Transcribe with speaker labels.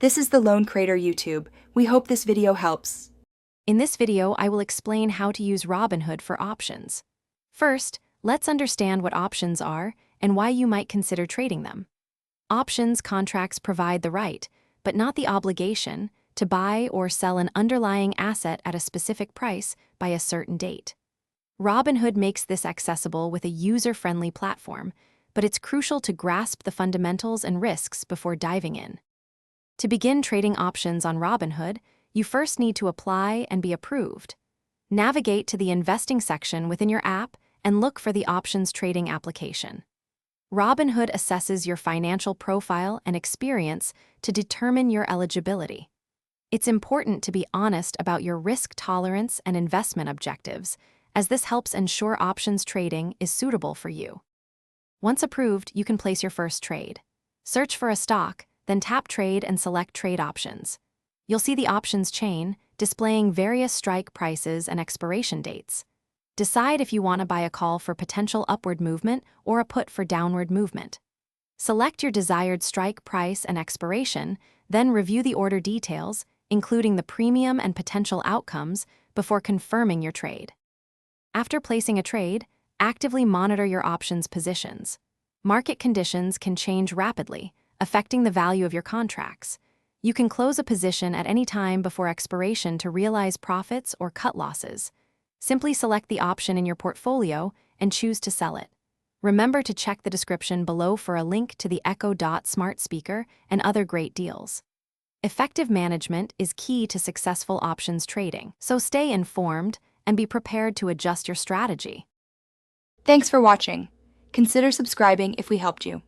Speaker 1: This is the Lone Creator YouTube. We hope this video helps.
Speaker 2: In this video, I will explain how to use Robinhood for options. First, let's understand what options are and why you might consider trading them. Options contracts provide the right, but not the obligation, to buy or sell an underlying asset at a specific price by a certain date. Robinhood makes this accessible with a user-friendly platform, but it's crucial to grasp the fundamentals and risks before diving in. To begin trading options on Robinhood, you first need to apply and be approved. Navigate to the investing section within your app and look for the options trading application. Robinhood assesses your financial profile and experience to determine your eligibility. It's important to be honest about your risk tolerance and investment objectives, as this helps ensure options trading is suitable for you. Once approved, you can place your first trade. Search for a stock, then tap Trade and select Trade Options. You'll see the options chain displaying various strike prices and expiration dates. Decide if you want to buy a call for potential upward movement or a put for downward movement. Select your desired strike price and expiration, then review the order details, including the premium and potential outcomes, before confirming your trade. After placing a trade, actively monitor your options positions. Market conditions can change rapidly, affecting the value of your contracts. You can close a position at any time before expiration to realize profits or cut losses. Simply select the option in your portfolio and choose to sell it. Remember to check the description below for a link to the Echo Dot smart speaker and other great deals. Effective management is key to successful options trading, so stay informed and be prepared to adjust your strategy.
Speaker 1: Thanks for watching. Consider subscribing if we helped you.